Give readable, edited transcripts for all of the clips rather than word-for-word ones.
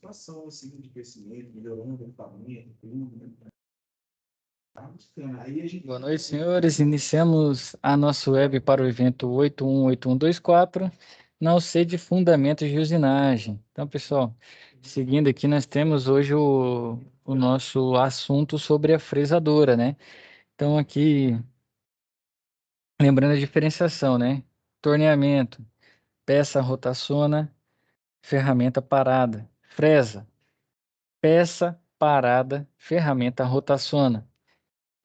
situação assim, de crescimento, melhorando o equipamento, tudo, né? Tá bacana. Aí a gente... Boa noite, senhores. Iniciamos a nossa web para o evento 818124, na UC de Fundamentos de Usinagem. Então, pessoal, seguindo aqui, nós temos hoje o nosso assunto sobre a fresadora, né? Então, aqui, lembrando a diferenciação, né? Torneamento, peça rotaciona, ferramenta parada. Fresa, peça parada, ferramenta rotaciona.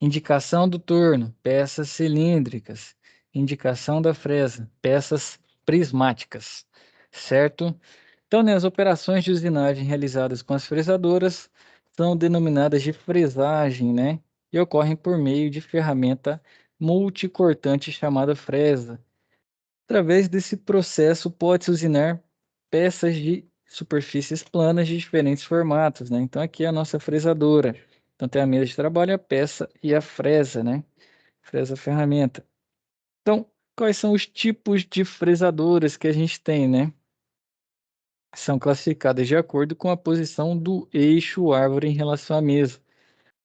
Indicação do torno, peças cilíndricas. Indicação da fresa, peças prismáticas. Certo? Então, né, as operações de usinagem realizadas com as fresadoras são denominadas de fresagem, né? E ocorrem por meio de ferramenta multicortante chamada fresa. Através desse processo, pode-se usinar peças de superfícies planas de diferentes formatos, né? Então, aqui é a nossa fresadora. Então, tem a mesa de trabalho, a peça e a fresa, né? Fresa ferramenta. Então, quais são os tipos de fresadoras que a gente tem, né? São classificadas de acordo com a posição do eixo árvore em relação à mesa,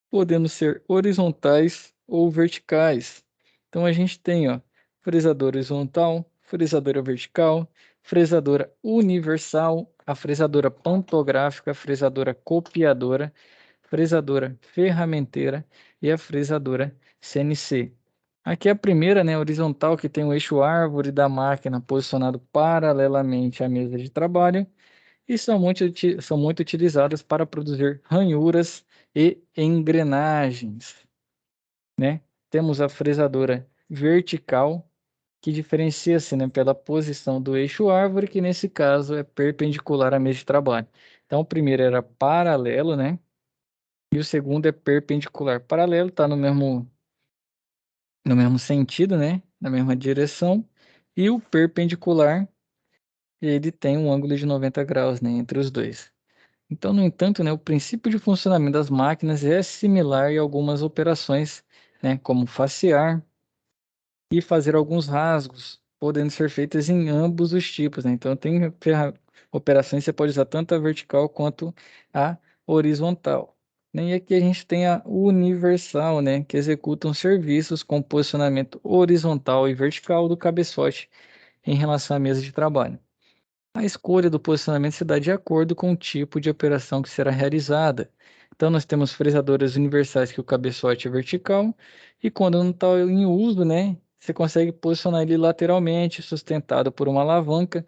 podendo ser horizontais ou verticais. Então a gente tem, ó, fresadora horizontal, fresadora vertical, fresadora universal, a fresadora pantográfica, a fresadora copiadora, fresadora ferramenteira e a fresadora CNC. Aqui é a primeira, né, horizontal, que tem o eixo árvore da máquina posicionado paralelamente à mesa de trabalho e são muito utilizadas para produzir ranhuras e engrenagens, né? Temos a fresadora vertical, que diferencia-se, né, pela posição do eixo árvore, que nesse caso é perpendicular à mesa de trabalho. Então, o primeiro era paralelo, né? E o segundo é perpendicular. Paralelo está no mesmo sentido, né? Na mesma direção. E o perpendicular, ele tem um ângulo de 90 graus, né, entre os dois. Então, no entanto, né, o princípio de funcionamento das máquinas é similar em algumas operações, né, como facear e fazer alguns rasgos, podendo ser feitas em ambos os tipos, né? Então, tem operações que você pode usar tanto a vertical quanto a horizontal. E aqui a gente tem a universal, né, que executam serviços com posicionamento horizontal e vertical do cabeçote em relação à mesa de trabalho. A escolha do posicionamento se dá de acordo com o tipo de operação que será realizada. Então, nós temos fresadoras universais que o cabeçote é vertical, e quando não está em uso, né, você consegue posicionar ele lateralmente, sustentado por uma alavanca,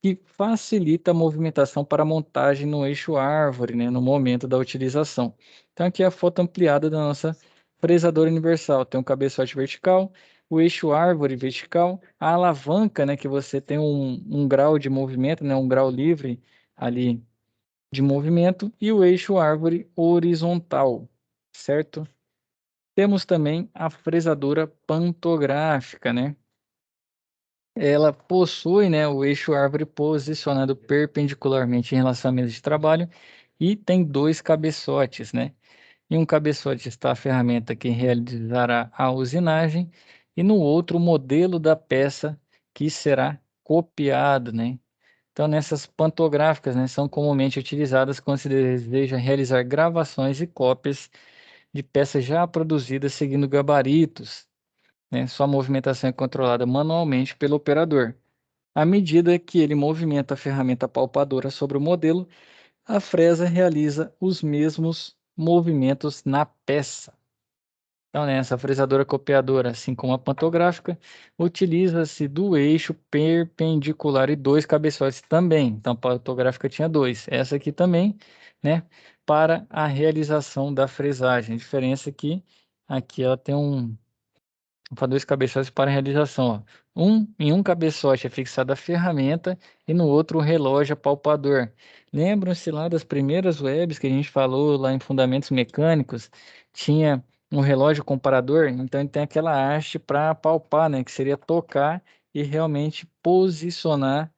que facilita a movimentação para a montagem no eixo árvore, né, no momento da utilização. Então, aqui é a foto ampliada da nossa fresadora universal. Tem um cabeçote vertical, o eixo árvore vertical, a alavanca, né, que você tem um grau de movimento, né, um grau livre ali de movimento, e o eixo árvore horizontal, certo? Temos também a fresadora pantográfica, né? Ela possui, né, o eixo árvore posicionado perpendicularmente em relação à mesa de trabalho e tem dois cabeçotes, né? Em um cabeçote está a ferramenta que realizará a usinagem e no outro o modelo da peça que será copiado, né? Então, nessas pantográficas, né, são comumente utilizadas quando se deseja realizar gravações e cópias de peças já produzidas seguindo gabaritos, né? Sua movimentação é controlada manualmente pelo operador. À medida que ele movimenta a ferramenta palpadora sobre o modelo, a fresa realiza os mesmos movimentos na peça. Então, nessa fresadora copiadora, assim como a pantográfica, utiliza-se do eixo perpendicular e dois cabeçotes também. Então, a pantográfica tinha dois. Essa aqui também, né? Para a realização da fresagem. A diferença é que aqui ela tem para dois cabeçotes para realização. Ó. Em um cabeçote é fixada a ferramenta e no outro o relógio apalpador. Lembram-se lá das primeiras webs que a gente falou lá em Fundamentos Mecânicos? Tinha um relógio comparador, então ele tem aquela haste para apalpar, né? Que seria tocar e realmente posicionar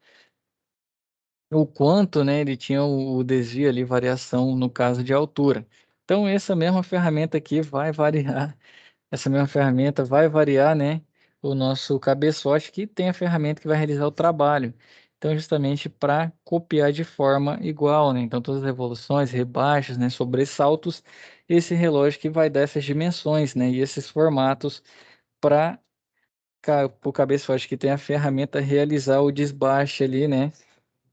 o quanto, né? Ele tinha o desvio ali, variação no caso de altura. Então essa mesma ferramenta aqui vai variar essa mesma ferramenta vai variar, né, o nosso cabeçote, que tem a ferramenta que vai realizar o trabalho. Então, justamente para copiar de forma igual, né? Então, todas as revoluções, rebaixas, né, sobressaltos, esse relógio que vai dar essas dimensões, né, e esses formatos para o cabeçote que tem a ferramenta realizar o desbaste ali, né,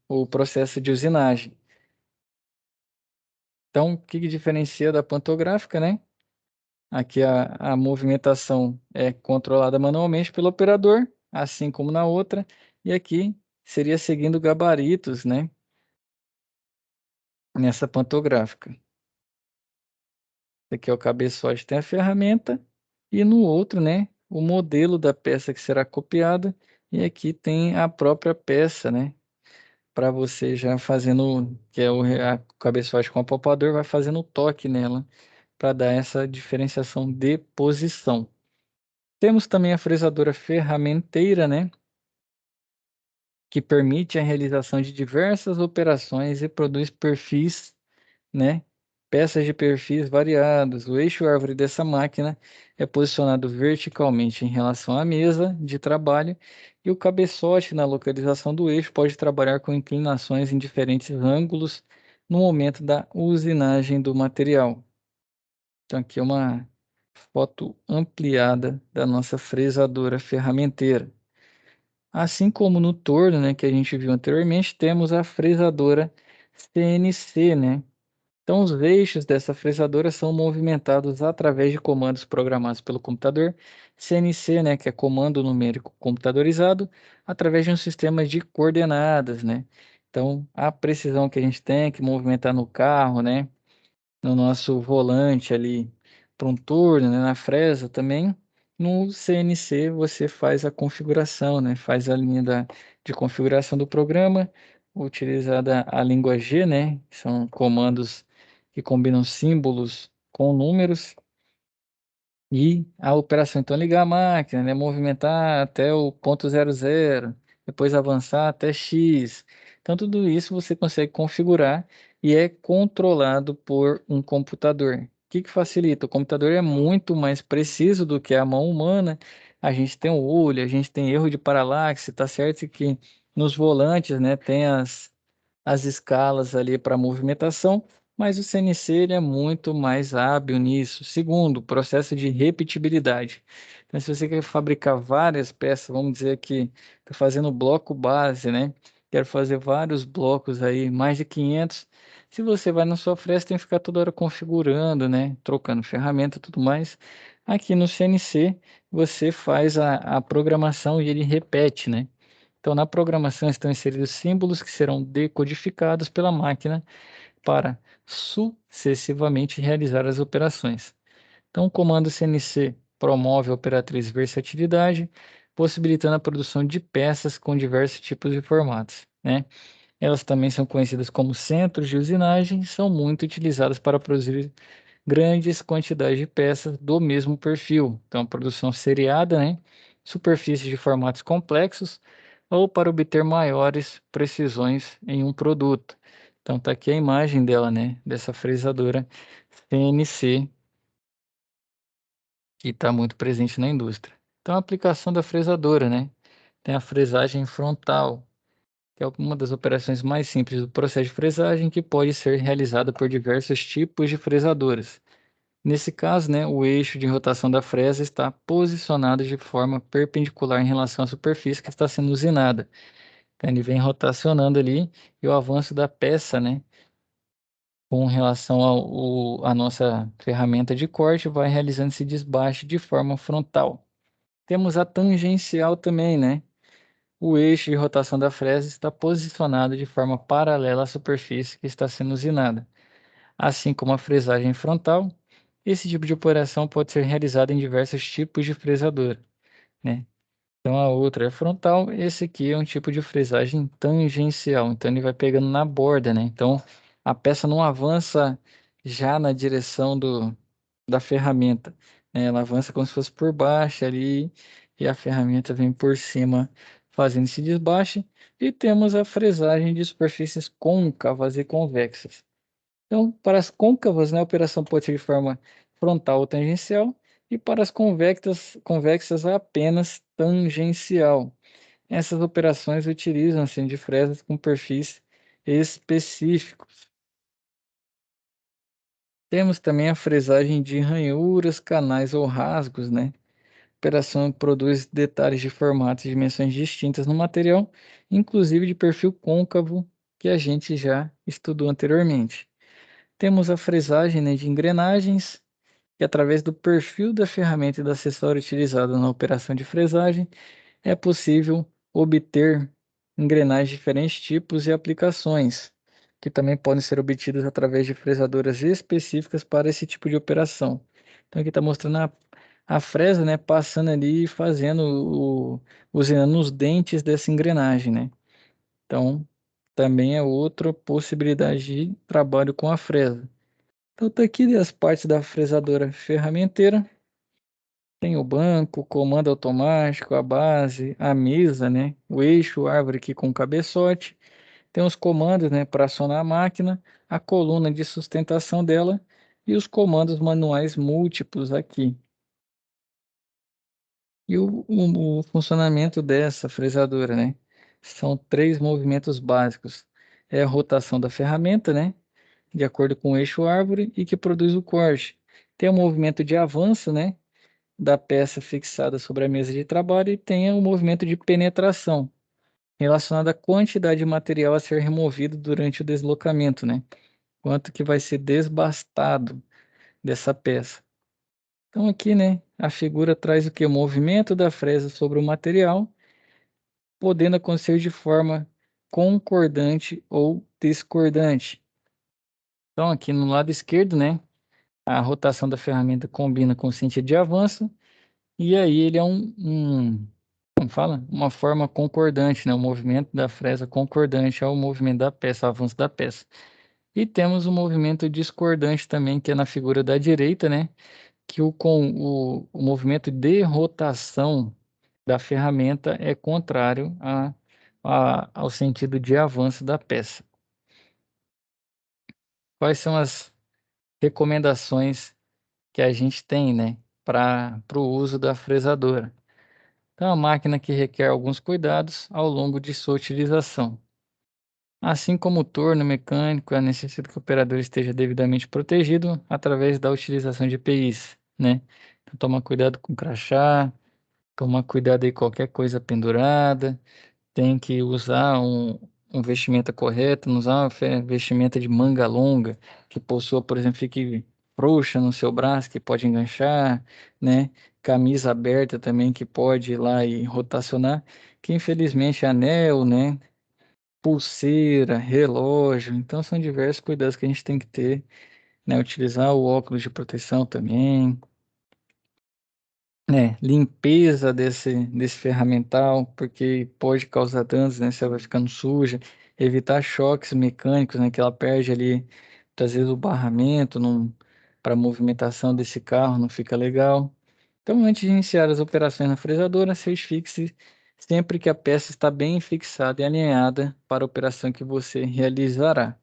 o processo de usinagem. Então, o que diferencia da pantográfica, né? Aqui a movimentação é controlada manualmente pelo operador, assim como na outra, e aqui seria seguindo gabaritos, né? Nessa pantográfica. Aqui é o cabeçote, tem a ferramenta, e no outro, né? O modelo da peça que será copiada, e aqui tem a própria peça, né? Para você já fazendo, que é o cabeçote com o palpador, vai fazendo o toque nela, para dar essa diferenciação de posição. Temos também a fresadora ferramenteira, né? Que permite a realização de diversas operações e produz perfis, né? Peças de perfis variados. O eixo árvore dessa máquina é posicionado verticalmente em relação à mesa de trabalho e o cabeçote na localização do eixo pode trabalhar com inclinações em diferentes ângulos no momento da usinagem do material. Então, aqui é uma foto ampliada da nossa fresadora ferramenteira. Assim como no torno, né, que a gente viu anteriormente, temos a fresadora CNC, né? Então, os eixos dessa fresadora são movimentados através de comandos programados pelo computador. CNC, né, que é comando numérico computadorizado, através de um sistema de coordenadas, né? Então, a precisão que a gente tem que movimentar no carro, né? No nosso volante ali para um turno, né, na fresa também. No CNC você faz a configuração, né, faz a linha de configuração do programa, utilizada a língua G, né, que são comandos que combinam símbolos com números, e a operação, então, ligar a máquina, né, movimentar até o ponto 00, depois avançar até X. Então, tudo isso você consegue configurar e é controlado por um computador. O que facilita? O computador é muito mais preciso do que a mão humana. A gente tem o olho, a gente tem erro de paralaxe, tá certo que nos volantes, né, tem as escalas ali para movimentação, mas o CNC ele é muito mais hábil nisso. Segundo, processo de repetibilidade. Então, se você quer fabricar várias peças, vamos dizer que está fazendo bloco base, né? Quero fazer vários blocos aí, mais de 500. Se você vai na sua fresta, tem que ficar toda hora configurando, né? Trocando ferramenta e tudo mais. Aqui no CNC, você faz a programação e ele repete, né? Então, na programação estão inseridos símbolos que serão decodificados pela máquina para sucessivamente realizar as operações. Então, o comando CNC promove a operatriz versatilidade, possibilitando a produção de peças com diversos tipos de formatos, né? Elas também são conhecidas como centros de usinagem e são muito utilizadas para produzir grandes quantidades de peças do mesmo perfil. Então, produção seriada, né? Superfícies de formatos complexos ou para obter maiores precisões em um produto. Então, tá aqui a imagem dela, né? Dessa fresadora CNC que está muito presente na indústria. Então, a aplicação da fresadora, né? Tem a fresagem frontal, que é uma das operações mais simples do processo de fresagem que pode ser realizada por diversos tipos de fresadoras. Nesse caso, né, o eixo de rotação da fresa está posicionado de forma perpendicular em relação à superfície que está sendo usinada. Então, ele vem rotacionando ali e o avanço da peça, né, com relação à nossa ferramenta de corte, vai realizando esse desbaste de forma frontal. Temos a tangencial também, né? O eixo de rotação da fresa está posicionado de forma paralela à superfície que está sendo usinada. Assim como a fresagem frontal, esse tipo de operação pode ser realizada em diversos tipos de fresadora, né? Então a outra é frontal, esse aqui é um tipo de fresagem tangencial, então ele vai pegando na borda, né? Então a peça não avança já na direção da ferramenta, né? Ela avança como se fosse por baixo ali e a ferramenta vem por cima fazendo esse desbaste. E temos a fresagem de superfícies côncavas e convexas. Então, para as côncavas, né, a operação pode ser de forma frontal ou tangencial, e para as convexas apenas tangencial. essas operações utilizam assim, de fresas com perfis específicos. Temos também a fresagem de ranhuras, canais ou rasgos, né? A operação produz detalhes de formatos e dimensões distintas no material, inclusive de perfil côncavo, que a gente já estudou anteriormente. Temos a fresagem, né, de engrenagens, que através do perfil da ferramenta e do acessório utilizado na operação de fresagem, é possível obter engrenagens de diferentes tipos e aplicações, que também podem ser obtidas através de fresadoras específicas para esse tipo de operação. Então aqui está mostrando a fresa, né, passando ali e fazendo usando os dentes dessa engrenagem, né? Então também é outra possibilidade de trabalho com a fresa. Então tá aqui as partes da fresadora ferramenteira. Tem o banco, o comando automático, a base, a mesa, né? O eixo, a árvore aqui com cabeçote. Tem os comandos, né, para acionar a máquina, a coluna de sustentação dela e os comandos manuais múltiplos aqui. E o funcionamento dessa fresadora, né? São três movimentos básicos. É a rotação da ferramenta, né? De acordo com o eixo árvore e que produz o corte. Tem o movimento de avanço, né? Da peça fixada sobre a mesa de trabalho e tenha o movimento de penetração, relacionado à quantidade de material a ser removido durante o deslocamento, né? Quanto que vai ser desbastado dessa peça. Então aqui, né, a figura traz o que? O movimento da fresa sobre o material, podendo acontecer de forma concordante ou discordante. Então aqui no lado esquerdo, né, a rotação da ferramenta combina com o sentido de avanço, e aí ele é como fala? Uma forma concordante, né? O movimento da fresa concordante ao movimento da peça, ao avanço da peça. E temos o movimento discordante também, que é na figura da direita, né? Que o movimento de rotação da ferramenta é contrário ao sentido de avanço da peça. Quais são as recomendações que a gente tem, né? Para o uso da fresadora? Então, é uma máquina que requer alguns cuidados ao longo de sua utilização. Assim como o torno mecânico, é necessário que o operador esteja devidamente protegido através da utilização de EPIs, né? Então, toma cuidado com crachá, toma cuidado aí com qualquer coisa pendurada, tem que usar um vestimenta correto, não usar uma vestimenta de manga longa, que possua, por exemplo, fique frouxa no seu braço, que pode enganchar, né? Camisa aberta também, que pode ir lá e rotacionar, que infelizmente é anel, né? Pulseira, relógio, então são diversos cuidados que a gente tem que ter, né? Utilizar o óculos de proteção também, né? Limpeza desse ferramental, porque pode causar danos, né? Se ela vai ficando suja, evitar choques mecânicos, né? Que ela perde ali, muitas vezes o barramento para a movimentação desse carro não fica legal. Então, antes de iniciar as operações na fresadora, certifique-se sempre que a peça está bem fixada e alinhada para a operação que você realizará,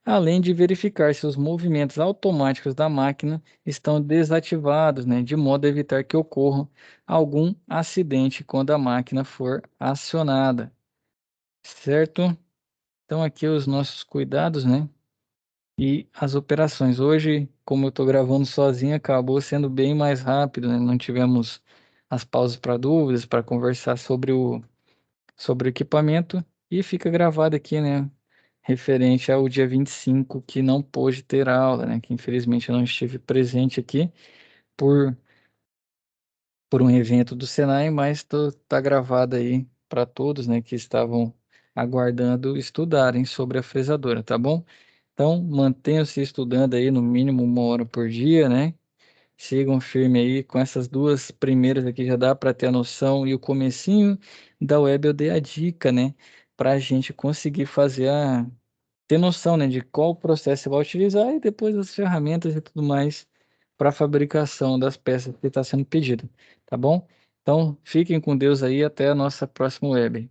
além de verificar se os movimentos automáticos da máquina estão desativados, né, de modo a evitar que ocorra algum acidente quando a máquina for acionada, certo? Então aqui os nossos cuidados, né, e as operações. Hoje, como eu estou gravando sozinho, acabou sendo bem mais rápido, né? Não tivemos as pausas para dúvidas, para conversar sobre o equipamento, e fica gravado aqui, né? Referente ao dia 25, que não pôde ter aula, né? Que infelizmente eu não estive presente aqui por, por um evento do Senai, mas tá gravado aí para todos, né? Que estavam aguardando estudarem sobre a fresadora, tá bom? Então, mantenham-se estudando aí no mínimo 1 hora por dia, né? Sigam firme aí com essas duas primeiras aqui, já dá para ter a noção. E o comecinho da web eu dei a dica, né? Para a gente conseguir ter noção, né, de qual processo você vai utilizar e depois as ferramentas e tudo mais para a fabricação das peças que está sendo pedido, tá bom? Então, fiquem com Deus aí, até a nossa próxima web.